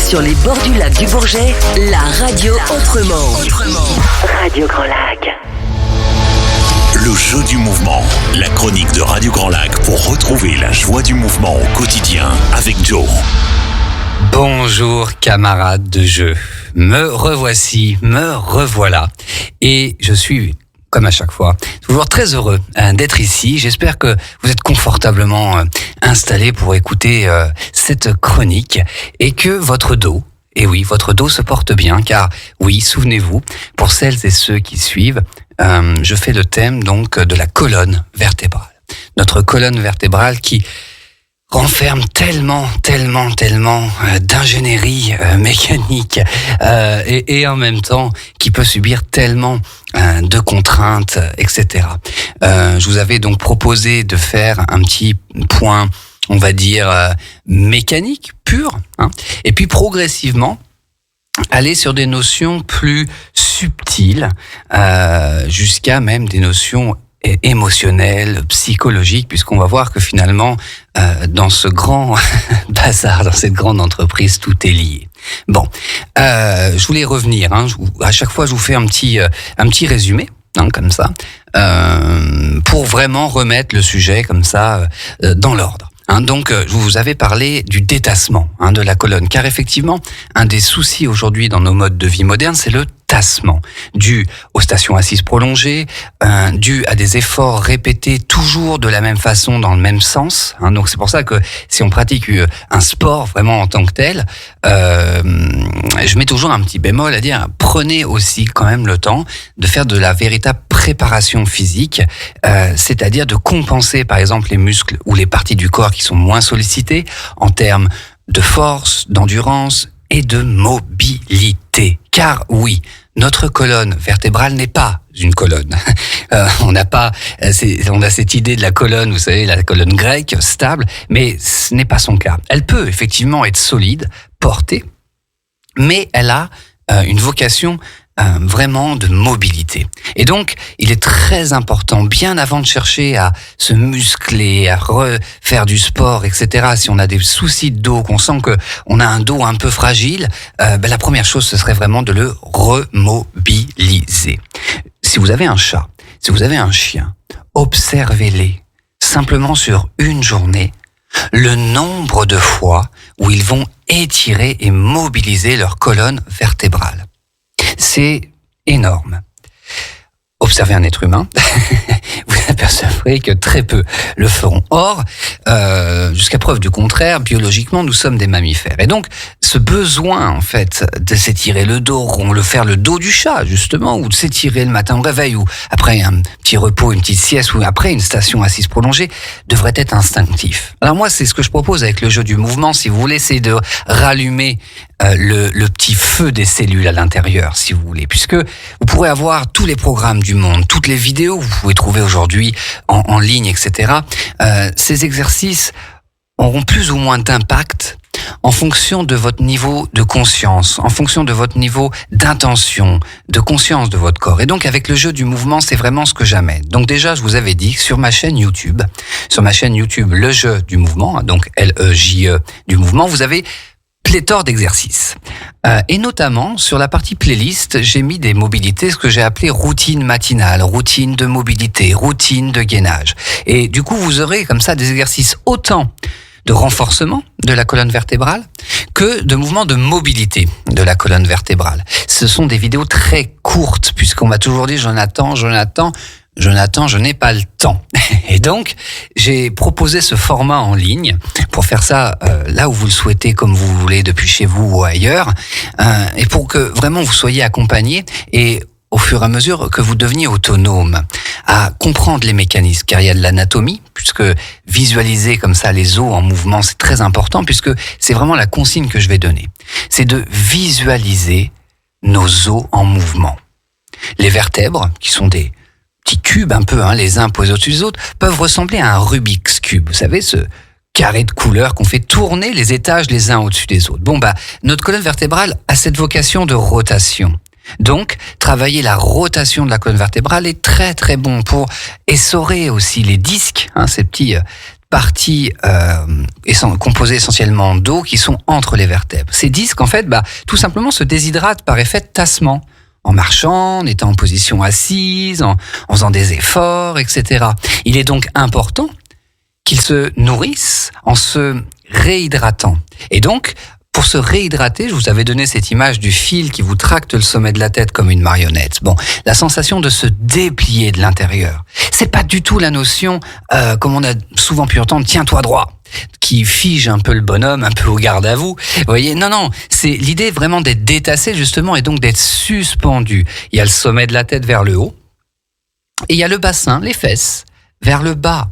Sur les bords du lac du Bourget, la radio autrement. Radio Grand Lac. Le jeu du mouvement, la chronique de Radio Grand Lac pour retrouver la joie du mouvement au quotidien avec Joe. Bonjour camarades de jeu, me revoici, me revoilà et je suis, comme à chaque fois, toujours très heureux d'être ici. J'espère que vous êtes confortablement installés pour écouter cette chronique et que votre dos, et oui, votre dos se porte bien car oui, souvenez-vous, pour celles et ceux qui suivent, je fais le thème donc de la colonne vertébrale. Notre colonne vertébrale qui renferme tellement d'ingénierie mécanique et en même temps qui peut subir tellement de contraintes, etc. Je vous avais donc proposé de faire un petit point, on va dire, mécanique, pur, hein, et puis progressivement aller sur des notions plus subtiles, jusqu'à même des notions émotionnelles, psychologiques, puisqu'on va voir que finalement, dans ce grand bazar, dans cette grande entreprise, tout est lié. Bon, je voulais revenir, hein, à chaque fois je vous fais un petit résumé, hein, comme ça, pour vraiment remettre le sujet comme ça dans l'ordre. Hein, donc, je vous avais parlé du détassement, hein, de la colonne, car effectivement, un des soucis aujourd'hui dans nos modes de vie modernes, c'est le tassement, dû aux stations assises prolongées, dû à des efforts répétés toujours de la même façon, dans le même sens. Hein, donc c'est pour ça que si on pratique un sport vraiment en tant que tel, je mets toujours un petit bémol à dire, prenez aussi quand même le temps de faire de la véritable préparation physique, c'est-à-dire de compenser par exemple les muscles ou les parties du corps qui sont moins sollicitées en termes de force, d'endurance et de mobilité. Car oui, notre colonne vertébrale n'est pas une colonne. On a cette idée de la colonne, vous savez, la colonne grecque, stable, mais ce n'est pas son cas. Elle peut effectivement être solide, portée, mais elle a une vocation vraiment de mobilité. Et donc, il est très important, bien avant de chercher à se muscler, à refaire du sport, etc., si on a des soucis de dos, qu'on sent que on a un dos un peu fragile, la première chose, ce serait vraiment de le remobiliser. Si vous avez un chat, si vous avez un chien, observez-les simplement sur une journée, le nombre de fois où ils vont étirer et mobiliser leur colonne vertébrale. C'est énorme. Observez un être humain, vous apercevrez que très peu le feront. Or, jusqu'à preuve du contraire, biologiquement, nous sommes des mammifères. Et donc, ce besoin, en fait, de s'étirer le dos, faire le dos du chat, justement, ou de s'étirer le matin au réveil, ou après un petit repos, une petite sieste, ou après une station assise prolongée, devrait être instinctif. Alors moi, c'est ce que je propose avec le jeu du mouvement, si vous voulez, c'est de rallumer le petit feu des cellules à l'intérieur, si vous voulez, puisque vous pourrez avoir tous les programmes du monde, toutes les vidéos que vous pouvez trouver aujourd'hui en ligne, etc. Ces exercices auront plus ou moins d'impact en fonction de votre niveau de conscience, en fonction de votre niveau d'intention, de conscience de votre corps. Et donc, avec le jeu du mouvement, c'est vraiment ce que j'amène. Donc déjà, je vous avais dit que sur ma chaîne YouTube, le jeu du mouvement, donc L-E-J-E du mouvement, vous avez pléthore d'exercices. Et notamment, sur la partie playlist, j'ai mis des mobilités, ce que j'ai appelé routine matinale, routine de mobilité, routine de gainage. Et du coup, vous aurez comme ça des exercices autant de renforcement de la colonne vertébrale que de mouvements de mobilité de la colonne vertébrale. Ce sont des vidéos très courtes, puisqu'on m'a toujours dit « Jonathan, je n'ai pas le temps ». Et donc, j'ai proposé ce format en ligne pour faire ça là où vous le souhaitez, comme vous voulez, depuis chez vous ou ailleurs, et pour que vraiment vous soyez accompagnés et au fur et à mesure que vous deveniez autonome à comprendre les mécanismes, car il y a de l'anatomie, puisque visualiser comme ça les os en mouvement, c'est très important, puisque c'est vraiment la consigne que je vais donner. C'est de visualiser nos os en mouvement. Les vertèbres, qui sont des petits cubes un peu, les uns posés au-dessus des autres, peuvent ressembler à un Rubik's Cube. Vous savez, ce carré de couleurs qu'on fait tourner les étages les uns au-dessus des autres. Notre colonne vertébrale a cette vocation de rotation. Donc, travailler la rotation de la colonne vertébrale est très très bon pour essorer aussi les disques, ces petits parties composées essentiellement d'eau qui sont entre les vertèbres. Ces disques, en fait, tout simplement se déshydratent par effet de tassement, en marchant, en étant en position assise, en faisant des efforts, etc. Il est donc important qu'ils se nourrissent en se réhydratant. Et donc, pour se réhydrater, je vous avais donné cette image du fil qui vous tracte le sommet de la tête comme une marionnette. Bon, la sensation de se déplier de l'intérieur. C'est pas du tout la notion, comme on a souvent pu entendre, tiens-toi droit, qui fige un peu le bonhomme, un peu au garde à vous. Vous voyez, non, c'est l'idée vraiment d'être détassé justement et donc d'être suspendu. Il y a le sommet de la tête vers le haut et il y a le bassin, les fesses, vers le bas.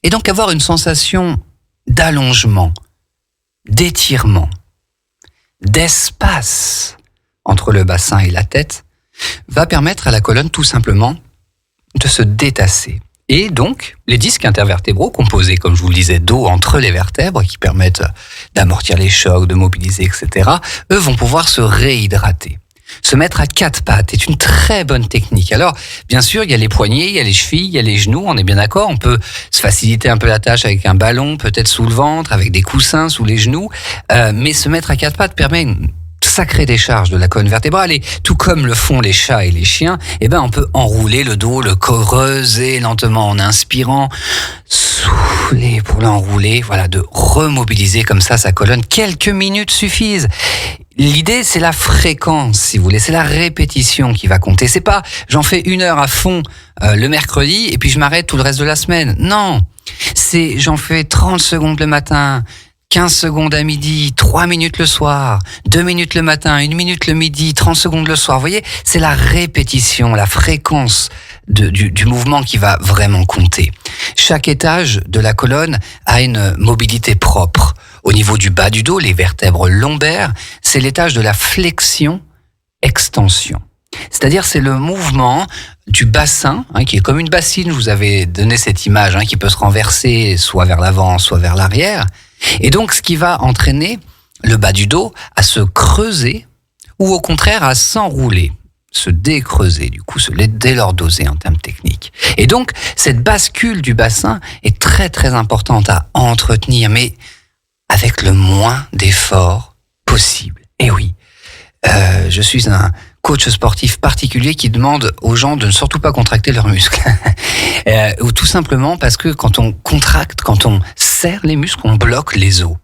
Et donc avoir une sensation d'allongement, d'étirement, d'espace entre le bassin et la tête va permettre à la colonne tout simplement de se détasser. Et donc, les disques intervertébraux composés, comme je vous le disais, d'eau entre les vertèbres qui permettent d'amortir les chocs, de mobiliser, etc., eux vont pouvoir se réhydrater. Se mettre à quatre pattes est une très bonne technique. Alors, bien sûr, il y a les poignets, il y a les chevilles, il y a les genoux, on est bien d'accord. On peut se faciliter un peu la tâche avec un ballon, peut-être sous le ventre, avec des coussins sous les genoux. Mais se mettre à quatre pattes permet une sacrée décharge de la colonne vertébrale. Et tout comme le font les chats et les chiens, on peut enrouler le dos, le creuser lentement en inspirant, souffler pour l'enrouler, voilà, de remobiliser comme ça sa colonne. Quelques minutes suffisent. L'idée, c'est la fréquence, si vous voulez, c'est la répétition qui va compter. C'est pas, j'en fais 1 heure à fond le mercredi et puis je m'arrête tout le reste de la semaine. Non, c'est j'en fais 30 secondes le matin, 15 secondes à midi, 3 minutes le soir, 2 minutes le matin, 1 minute le midi, 30 secondes le soir. Vous voyez, c'est la répétition, la fréquence du mouvement qui va vraiment compter. Chaque étage de la colonne a une mobilité propre. Au niveau du bas du dos, les vertèbres lombaires, c'est l'étage de la flexion-extension. C'est-à-dire, c'est le mouvement du bassin, qui est comme une bassine. Je vous avais donné cette image, qui peut se renverser soit vers l'avant, soit vers l'arrière. Et donc, ce qui va entraîner le bas du dos à se creuser ou au contraire à s'enrouler, se décreuser, du coup, se délordoser en termes techniques. Et donc, cette bascule du bassin est très, très importante à entretenir, mais avec le moins d'efforts possible. Et oui, je suis un coach sportif particulier qui demande aux gens de ne surtout pas contracter leurs muscles. Ou tout simplement parce que quand on contracte, quand on serre les muscles, on bloque les os.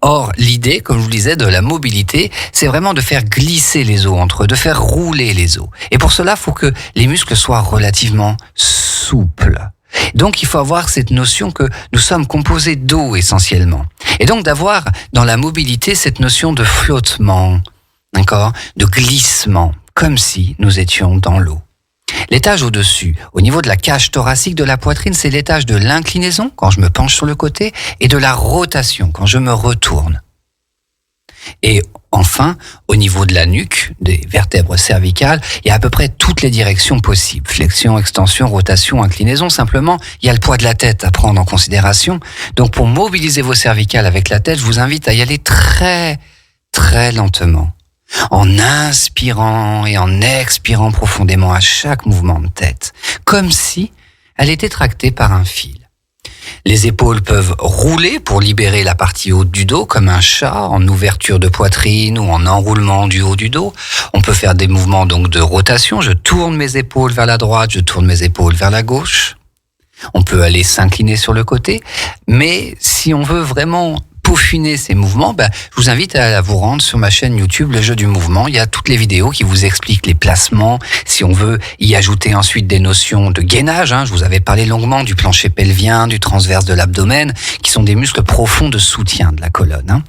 Or, l'idée, comme je vous le disais, de la mobilité, c'est vraiment de faire glisser les os entre eux, de faire rouler les os. Et pour cela, il faut que les muscles soient relativement souples. Donc, il faut avoir cette notion que nous sommes composés d'eau essentiellement. Et donc, d'avoir dans la mobilité cette notion de flottement, d'accord, de glissement, comme si nous étions dans l'eau. L'étage au-dessus, au niveau de la cage thoracique de la poitrine, c'est l'étage de l'inclinaison, quand je me penche sur le côté, et de la rotation, quand je me retourne. Et enfin, au niveau de la nuque, des vertèbres cervicales, il y a à peu près toutes les directions possibles. Flexion, extension, rotation, inclinaison. Simplement, il y a le poids de la tête à prendre en considération. Donc, pour mobiliser vos cervicales avec la tête, je vous invite à y aller très, très lentement. En inspirant et en expirant profondément à chaque mouvement de tête. Comme si elle était tractée par un fil. Les épaules peuvent rouler pour libérer la partie haute du dos, comme un chat, en ouverture de poitrine ou en enroulement du haut du dos. On peut faire des mouvements donc de rotation. Je tourne mes épaules vers la droite, je tourne mes épaules vers la gauche. On peut aller s'incliner sur le côté. Mais si on veut vraiment peaufiner ces mouvements, je vous invite à vous rendre sur ma chaîne YouTube Le Jeu du Mouvement. Il y a toutes les vidéos qui vous expliquent les placements. Si on veut y ajouter ensuite des notions de gainage, je vous avais parlé longuement du plancher pelvien, du transverse de l'abdomen, qui sont des muscles profonds de soutien de la colonne.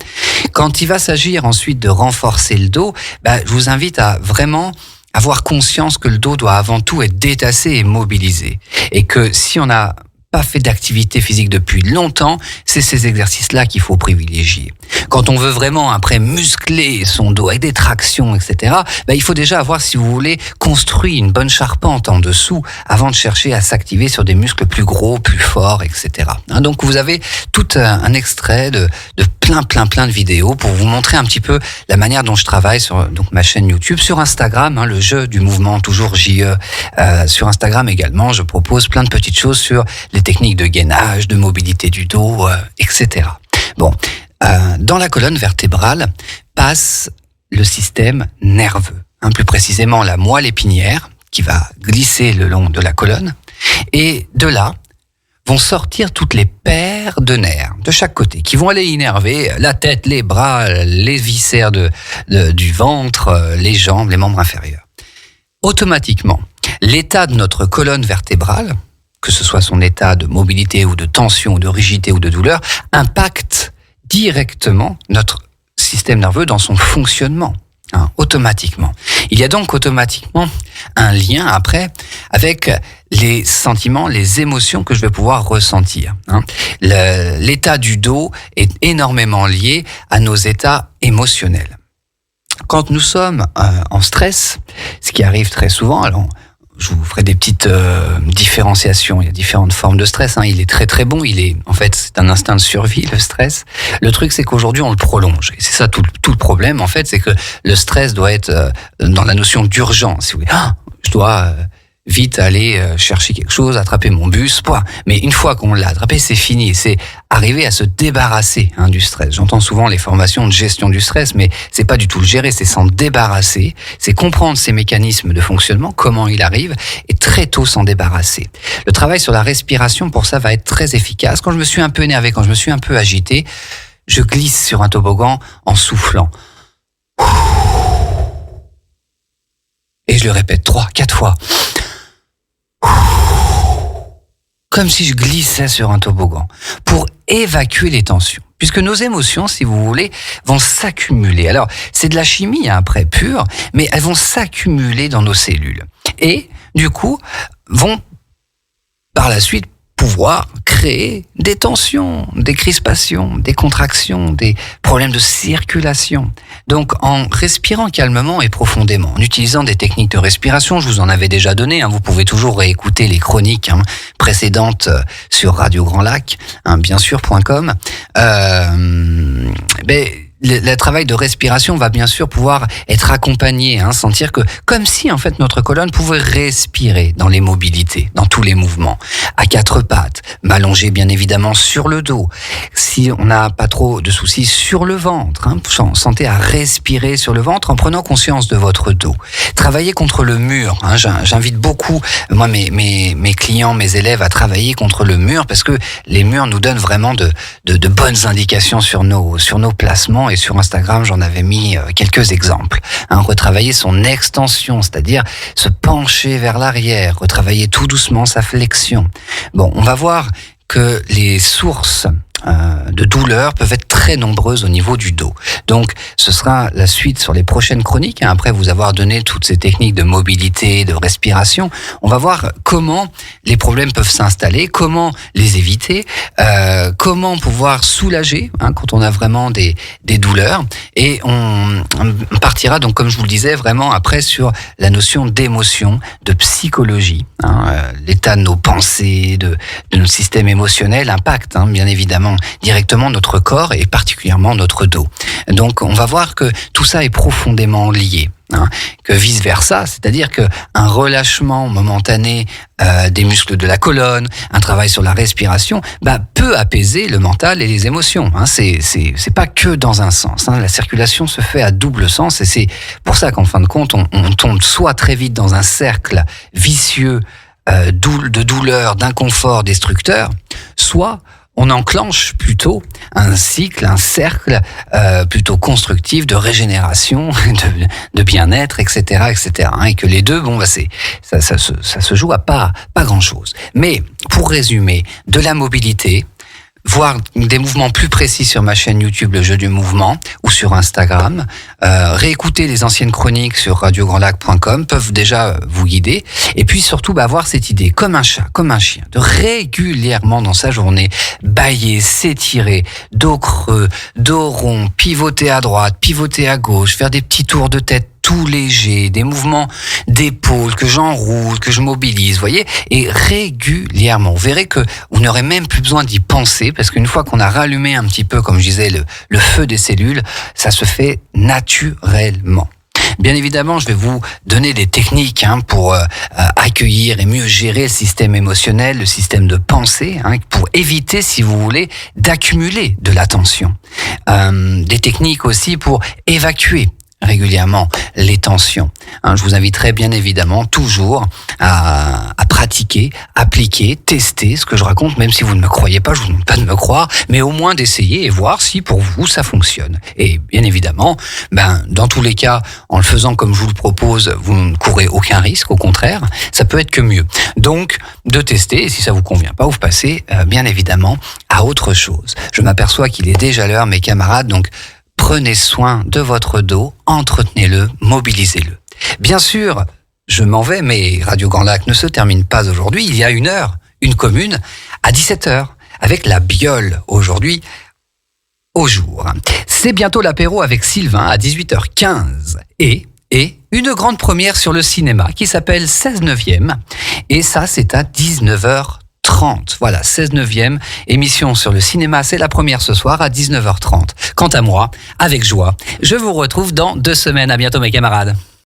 Quand il va s'agir ensuite de renforcer le dos, je vous invite à vraiment avoir conscience que le dos doit avant tout être détassé et mobilisé. Et que si on n'a pas fait d'activité physique depuis longtemps, c'est ces exercices-là qu'il faut privilégier. Quand on veut vraiment après muscler son dos avec des tractions, etc., il faut déjà avoir, si vous voulez, construit une bonne charpente en dessous avant de chercher à s'activer sur des muscles plus gros, plus forts, etc. Donc vous avez tout un extrait de plein de vidéos pour vous montrer un petit peu la manière dont je travaille sur donc ma chaîne YouTube, sur Instagram, le jeu du mouvement, toujours JE. Sur Instagram également, je propose plein de petites choses sur les techniques de gainage, de mobilité du dos, etc. Bon, dans la colonne vertébrale passe le système nerveux, plus précisément la moelle épinière qui va glisser le long de la colonne, et de là vont sortir toutes les paires de nerfs de chaque côté qui vont aller innerver la tête, les bras, les viscères du ventre, les jambes, les membres inférieurs. Automatiquement, l'état de notre colonne vertébrale, que ce soit son état de mobilité ou de tension ou de rigidité ou de douleur, impacte directement notre système nerveux dans son fonctionnement, automatiquement. Il y a donc automatiquement un lien après avec les sentiments, les émotions que je vais pouvoir ressentir. L'état du dos est énormément lié à nos états émotionnels. Quand nous sommes en stress, ce qui arrive très souvent, alors je vous ferai des petites différenciations. Il y a différentes formes de stress. Il est très bon. En fait, c'est un instinct de survie, le stress. Le truc, c'est qu'aujourd'hui, on le prolonge. Et c'est ça tout le problème, en fait, c'est que le stress doit être dans la notion d'urgence. Si vous voulez, je dois vite aller chercher quelque chose, attraper mon bus, mais une fois qu'on l'a attrapé, c'est fini. C'est arriver à se débarrasser du stress. J'entends souvent les formations de gestion du stress, mais c'est pas du tout le gérer, c'est s'en débarrasser, c'est comprendre ses mécanismes de fonctionnement, comment il arrive, et très tôt s'en débarrasser. Le travail sur la respiration, pour ça, va être très efficace. Quand je me suis un peu énervé, quand je me suis un peu agité, je glisse sur un toboggan en soufflant. Et je le répète 3-4 fois. Comme si je glissais sur un toboggan, pour évacuer les tensions. Puisque nos émotions, si vous voulez, vont s'accumuler. Alors, c'est de la chimie après pure, mais elles vont s'accumuler dans nos cellules. Et, du coup, vont, par la suite, pouvoir créer des tensions, des crispations, des contractions, des problèmes de circulation. Donc, en respirant calmement et profondément, en utilisant des techniques de respiration, je vous en avais déjà donné, vous pouvez toujours réécouter les chroniques précédentes sur Radio Grand Lac, biensur.com. Le travail de respiration va bien sûr pouvoir être accompagné, sentir que comme si en fait notre colonne pouvait respirer dans les mobilités, dans tous les mouvements, à quatre pattes, m'allonger bien évidemment sur le dos. Si on n'a pas trop de soucis sur le ventre, sentez à respirer sur le ventre en prenant conscience de votre dos. Travailler contre le mur. J'invite beaucoup moi mes clients, mes élèves à travailler contre le mur parce que les murs nous donnent vraiment de bonnes indications sur nos placements. Et sur Instagram, j'en avais mis quelques exemples. Retravailler son extension, c'est-à-dire se pencher vers l'arrière, retravailler tout doucement sa flexion. Bon, on va voir que les sources de douleur peuvent être très nombreuses au niveau du dos. Donc, ce sera la suite sur les prochaines chroniques. Après vous avoir donné toutes ces techniques de mobilité, de respiration, on va voir comment les problèmes peuvent s'installer, comment les éviter, comment pouvoir soulager quand on a vraiment des douleurs. Et on partira donc, comme je vous le disais, vraiment après sur la notion d'émotion, de psychologie. L'état de nos pensées, de notre système émotionnel impacte bien évidemment directement notre corps et particulièrement notre dos. Donc on va voir que tout ça est profondément lié. Que vice-versa, c'est-à-dire que un relâchement momentané des muscles de la colonne, un travail sur la respiration, peut apaiser le mental et les émotions. C'est pas que dans un sens. La circulation se fait à double sens et c'est pour ça qu'en fin de compte, on tombe soit très vite dans un cercle vicieux de douleur, d'inconfort destructeur, soit on enclenche plutôt un cycle, un cercle plutôt constructif de régénération, de bien-être, etc., etc. Et que les deux, ça se joue à pas grand-chose. Mais pour résumer, de la mobilité, voir des mouvements plus précis sur ma chaîne YouTube, Le Jeu du Mouvement, ou sur Instagram, réécouter les anciennes chroniques sur radiograndlac.com peuvent déjà vous guider. Et puis surtout, avoir cette idée, comme un chat, comme un chien, de régulièrement dans sa journée, bâiller, s'étirer, dos creux, dos rond, pivoter à droite, pivoter à gauche, faire des petits tours de tête tout léger, des mouvements d'épaule que j'enroule, que je mobilise, voyez, et régulièrement. Vous verrez que vous n'aurez même plus besoin d'y penser, parce qu'une fois qu'on a rallumé un petit peu, comme je disais, le feu des cellules, ça se fait naturellement. Bien évidemment, je vais vous donner des techniques pour accueillir et mieux gérer le système émotionnel, le système de pensée, pour éviter, si vous voulez, d'accumuler de la tension. Des techniques aussi pour évacuer régulièrement les tensions. Je vous inviterai bien évidemment toujours à pratiquer, appliquer, tester ce que je raconte, même si vous ne me croyez pas, je vous demande pas de me croire, mais au moins d'essayer et voir si pour vous ça fonctionne. Et bien évidemment, dans tous les cas, en le faisant comme je vous le propose, vous ne courez aucun risque, au contraire, ça peut être que mieux. Donc, de tester, et si ça vous convient pas, vous passez bien évidemment à autre chose. Je m'aperçois qu'il est déjà l'heure, mes camarades, donc prenez soin de votre dos, entretenez-le, mobilisez-le. Bien sûr, je m'en vais, mais Radio Grand Lac ne se termine pas aujourd'hui. Il y a une heure, une commune, à 17h, avec la Biole, aujourd'hui, au jour. C'est bientôt l'apéro avec Sylvain à 18h15. Et une grande première sur le cinéma qui s'appelle 16/9. Et ça, c'est à 19h30. Voilà, 16/9 émission sur le cinéma, c'est la première ce soir à 19h30. Quant à moi, avec joie, je vous retrouve dans 2 semaines. À bientôt mes camarades.